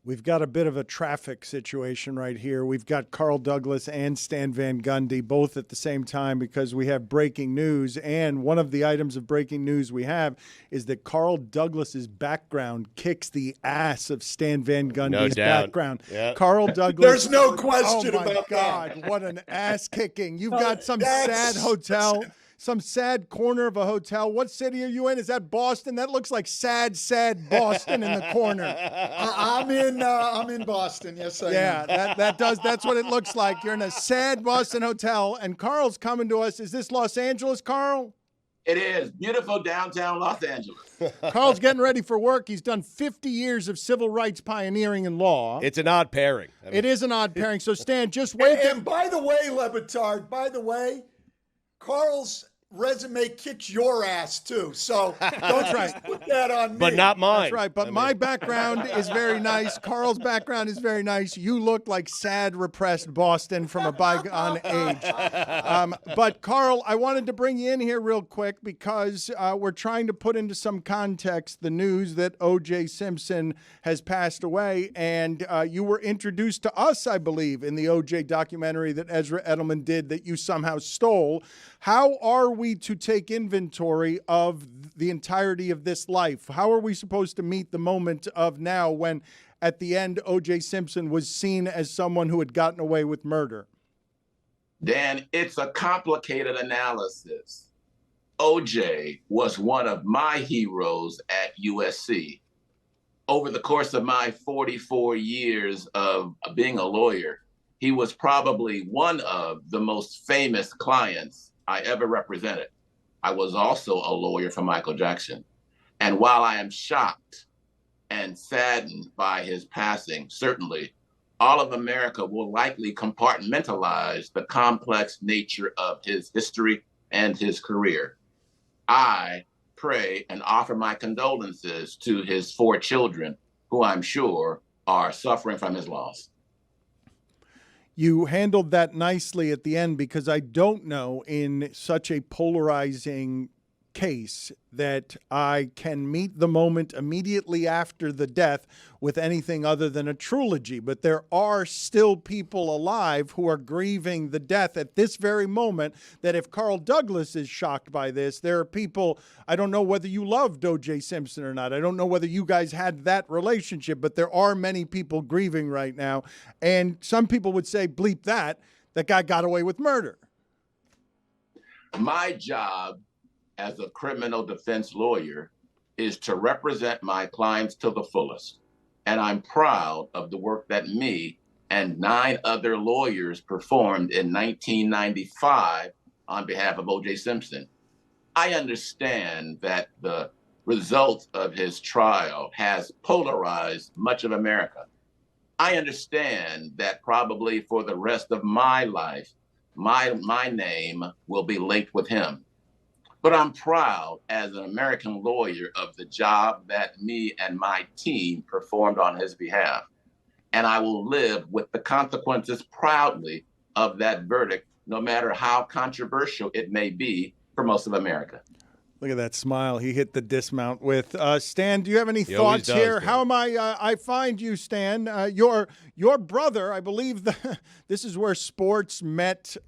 We've got a bit of a traffic situation right here. We've got Carl Douglas and Stan Van Gundy both at the same time because we have breaking news. And one of the items of breaking news we have is that Carl Douglas's background kicks the ass of Stan Van Gundy's background. Yep. Carl Douglas. There's no question about that. Oh, my God. What an ass kicking. You've got some sad hotel. Some sad corner of a hotel. What city are you in? Is that Boston? That looks like sad Boston in the corner. I'm in Boston. Yes, I am. Yeah, that's what it looks like. You're in a sad Boston hotel, and Carl's coming to us. Is this Los Angeles, Carl? It is. Beautiful downtown Los Angeles. Carl's getting ready for work. He's done 50 years of civil rights pioneering in law. It's an odd pairing. It is an odd pairing. So, Stan, just wait. And by the way, Le Batard, Carl's resume kicks your ass too, so don't try to put that on me. But not mine. That's right. But my background is very nice. Carl's background is very nice. You look like sad, repressed Boston from a bygone age. But Carl, I wanted to bring you in here real quick because we're trying to put into some context the news that OJ Simpson has passed away, and you were introduced to us, I believe, in the OJ documentary that Ezra Edelman did that you somehow stole. How are we to take inventory of the entirety of this life? How are we supposed to meet the moment of now when at the end OJ Simpson was seen as someone who had gotten away with murder? Dan, it's a complicated analysis. OJ was one of my heroes at USC. Over the course of my 44 years of being a lawyer, he was probably one of the most famous clients I ever represented. I was also a lawyer for Michael Jackson. And while I am shocked and saddened by his passing, certainly all of America will likely compartmentalize the complex nature of his history and his career. I pray and offer my condolences to his 4 children, who I'm sure are suffering from his loss. You handled that nicely at the end because I don't know in such a polarizing case that I can meet the moment immediately after the death with anything other than a trilogy. But there are still people alive who are grieving the death at this very moment, that if Carl Douglas is shocked by this, there are people, I don't know whether you loved O.J. Simpson or not. I don't know whether you guys had that relationship, but there are many people grieving right now. And some people would say, bleep that guy got away with murder. My job as a criminal defense lawyer is to represent my clients to the fullest. And I'm proud of the work that me and 9 other lawyers performed in 1995 on behalf of OJ Simpson. I understand that the result of his trial has polarized much of America. I understand that probably for the rest of my life, my name will be linked with him. But I'm proud as an American lawyer of the job that me and my team performed on his behalf. And I will live with the consequences proudly of that verdict, no matter how controversial it may be for most of America. Look at that smile he hit the dismount with. Stan, do you have any thoughts here? How am I find you, Stan. Your brother, I believe this is where sports met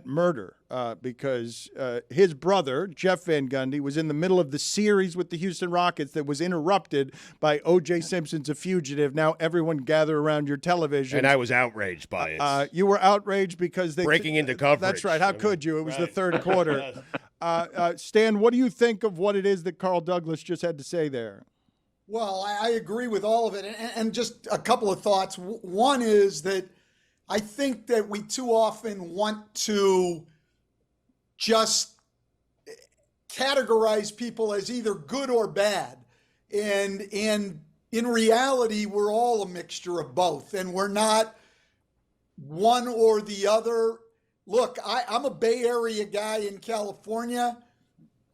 murder because his brother, Jeff Van Gundy, was in the middle of the series with the Houston Rockets that was interrupted by O.J. Simpson's A Fugitive. Now everyone gather around your television. And I was outraged by it. You were outraged because they breaking into coverage. That's right. How could you? It was the third quarter. Stan, what do you think of what it is that Carl Douglas just had to say there? Well, I agree with all of it. And just a couple of thoughts. One is that I think that we too often want to just categorize people as either good or bad. And in reality, we're all a mixture of both. And we're not one or the other. Look, I'm a Bay Area guy in California.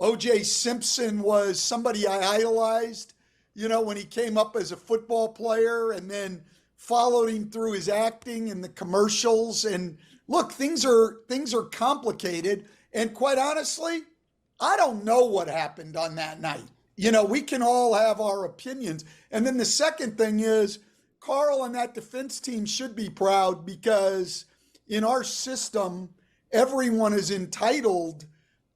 OJ Simpson was somebody I idolized, when he came up as a football player, and then followed him through his acting and the commercials. And look, things are complicated. And quite honestly, I don't know what happened on that night. we can all have our opinions. And then the second thing is Carl and that defense team should be proud, because in our system, everyone is entitled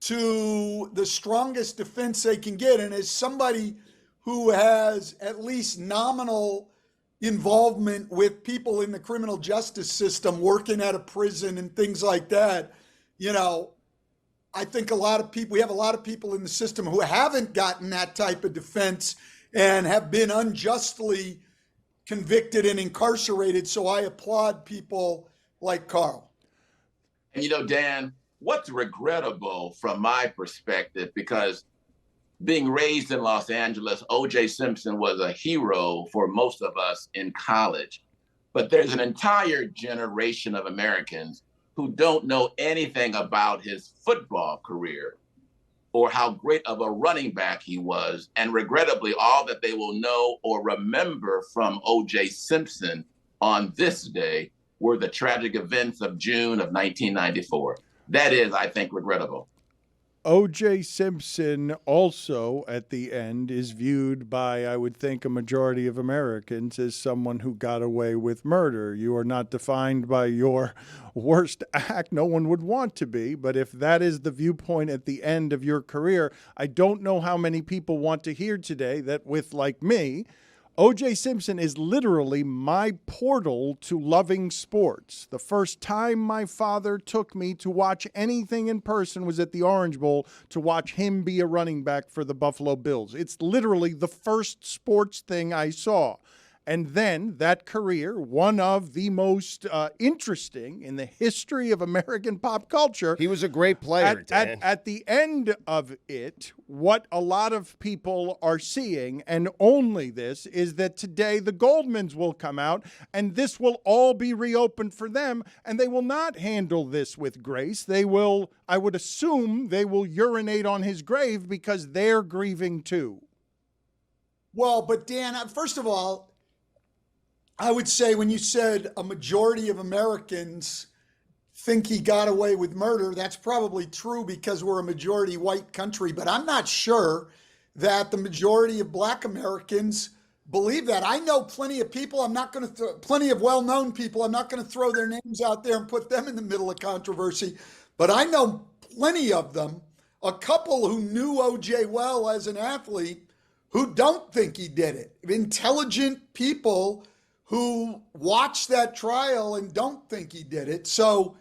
to the strongest defense they can get. And as somebody who has at least nominal involvement with people in the criminal justice system, working at a prison and things like that, I think we have a lot of people in the system who haven't gotten that type of defense and have been unjustly convicted and incarcerated. So I applaud people like Carl. And Dan, what's regrettable from my perspective, because being raised in Los Angeles, OJ Simpson was a hero for most of us in college. But there's an entire generation of Americans who don't know anything about his football career or how great of a running back he was. And regrettably, all that they will know or remember from OJ Simpson on this day were the tragic events of June of 1994. That is, I think, regrettable. O.J. Simpson also, at the end, is viewed by, I would think, a majority of Americans as someone who got away with murder. You are not defined by your worst act. No one would want to be. But if that is the viewpoint at the end of your career, I don't know how many people want to hear today that with, like me, O.J. Simpson is literally my portal to loving sports. The first time my father took me to watch anything in person was at the Orange Bowl to watch him be a running back for the Buffalo Bills. It's literally the first sports thing I saw. And then that career, one of the most interesting in the history of American pop culture. He was a great player, Dan. At the end of it, what a lot of people are seeing, and only this, is that today the Goldmans will come out, and this will all be reopened for them, and they will not handle this with grace. They will, I would assume, they will urinate on his grave because they're grieving too. Well, but Dan, first of all, I would say when you said a majority of Americans think he got away with murder, that's probably true because we're a majority white country, but I'm not sure that the majority of Black Americans believe that. I know plenty of people, plenty of well-known people, I'm not going to throw their names out there and put them in the middle of controversy, but I know plenty of them, a couple who knew OJ well as an athlete who don't think he did it. Intelligent people who watch that trial and don't think he did it. So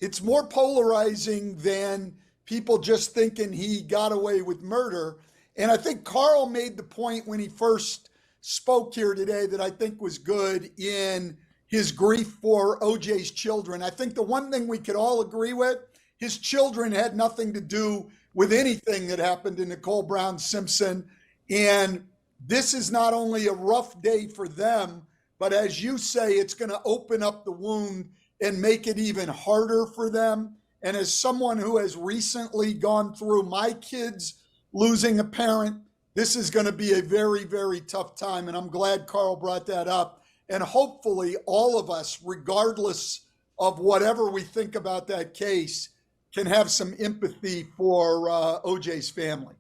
it's more polarizing than people just thinking he got away with murder. And I think Carl made the point when he first spoke here today that I think was good in his grief for OJ's children. I think the one thing we could all agree with, his children had nothing to do with anything that happened to Nicole Brown Simpson. And this is not only a rough day for them, but as you say, it's going to open up the wound and make it even harder for them. And as someone who has recently gone through my kids losing a parent, this is going to be a very, very tough time. And I'm glad Carl brought that up. And hopefully all of us, regardless of whatever we think about that case, can have some empathy for OJ's family.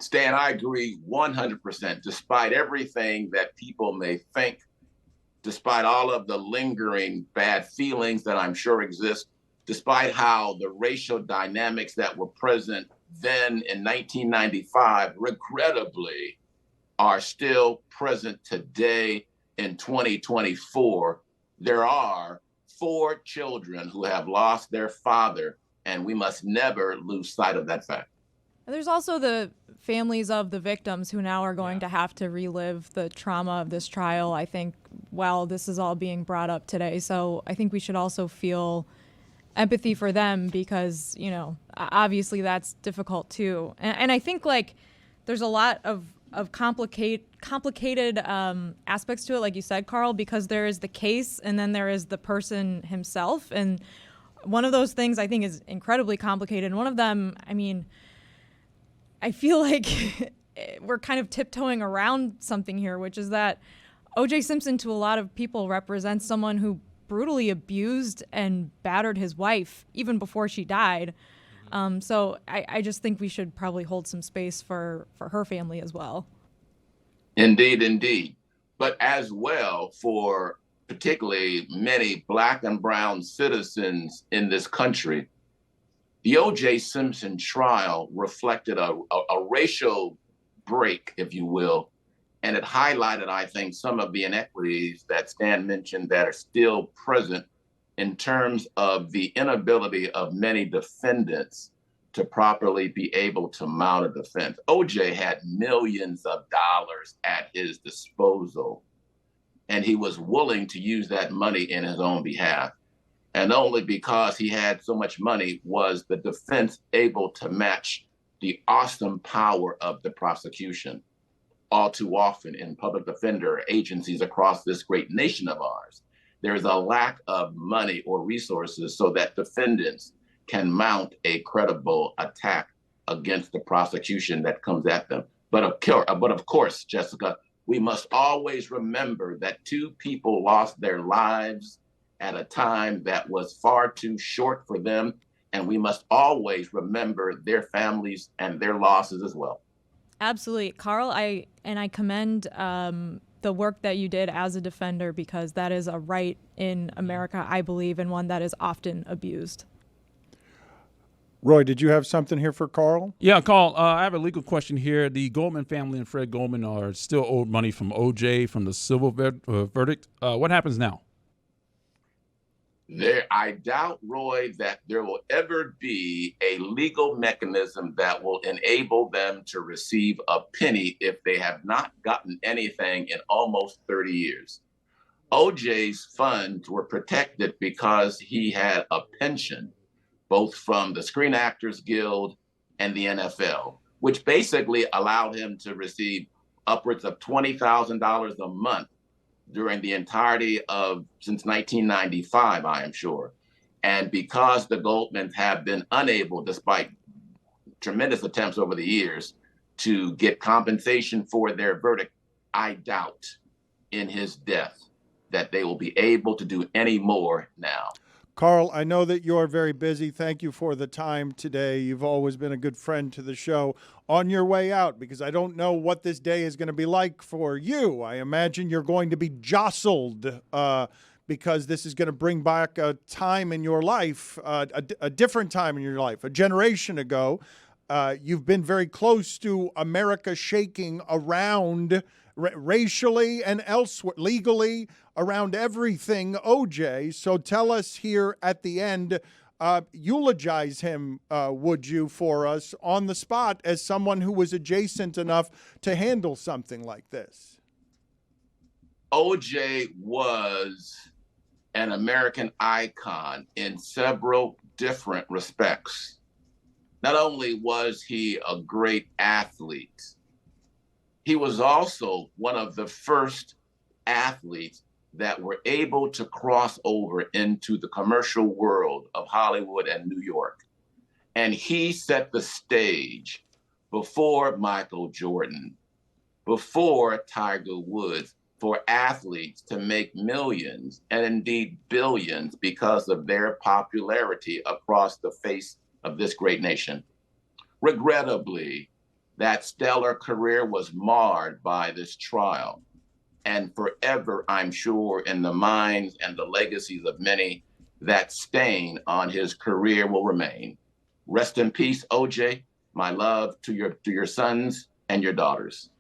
Stan, I agree 100%. Despite everything that people may think, despite all of the lingering bad feelings that I'm sure exist, despite how the racial dynamics that were present then in 1995, regrettably, are still present today in 2024, there are 4 children who have lost their father, and we must never lose sight of that fact. There's also the families of the victims who now are going to have to relive the trauma of this trial, I think, while this is all being brought up today. So I think we should also feel empathy for them because, obviously that's difficult too. And I think there's a lot of complicated aspects to it, like you said, Carl, because there is the case and then there is the person himself. And one of those things I think is incredibly complicated. And one of them, I feel like we're kind of tiptoeing around something here, which is that O.J. Simpson to a lot of people represents someone who brutally abused and battered his wife even before she died. So I just think we should probably hold some space for her family as well. Indeed, indeed. But as well for particularly many Black and brown citizens in this country, the OJ Simpson trial reflected a racial break, if you will, and it highlighted, I think, some of the inequities that Stan mentioned that are still present in terms of the inability of many defendants to properly be able to mount a defense. OJ had millions of dollars at his disposal, and he was willing to use that money in his own behalf. And only because he had so much money was the defense able to match the awesome power of the prosecution. All too often in public defender agencies across this great nation of ours, there is a lack of money or resources so that defendants can mount a credible attack against the prosecution that comes at them. But of course, Jessica, we must always remember that two people lost their lives at a time that was far too short for them. And we must always remember their families and their losses as well. Absolutely. Carl, I commend the work that you did as a defender, because that is a right in America, I believe, and one that is often abused. Roy, did you have something here for Carl? Yeah, Carl, I have a legal question here. The Goldman family and Fred Goldman are still owed money from OJ from the civil verdict. What happens now? I doubt, Roy, that there will ever be a legal mechanism that will enable them to receive a penny if they have not gotten anything in almost 30 years. OJ's funds were protected because he had a pension, both from the Screen Actors Guild and the NFL, which basically allowed him to receive upwards of $20,000 a month during the entirety of since 1995, I am sure. And because the Goldmans have been unable, despite tremendous attempts over the years, to get compensation for their verdict, I doubt in his death that they will be able to do any more now. Carl, I know that you're very busy. Thank you for the time today. You've always been a good friend to the show. On your way out, because I don't know what this day is going to be like for you, I imagine you're going to be jostled because this is going to bring back a time in your life, a different time in your life. A generation ago, you've been very close to America shaking around racially and elsewhere, legally, around everything OJ. So tell us here at the end, eulogize him, would you, for us on the spot as someone who was adjacent enough to handle something like this? OJ was an American icon in several different respects. Not only was he a great athlete, he was also one of the first athletes that were able to cross over into the commercial world of Hollywood and New York. And he set the stage before Michael Jordan, before Tiger Woods, for athletes to make millions and indeed billions because of their popularity across the face of this great nation. Regrettably, that stellar career was marred by this trial. And forever, I'm sure, in the minds and the legacies of many, that stain on his career will remain. Rest in peace, OJ. My love to your sons and your daughters.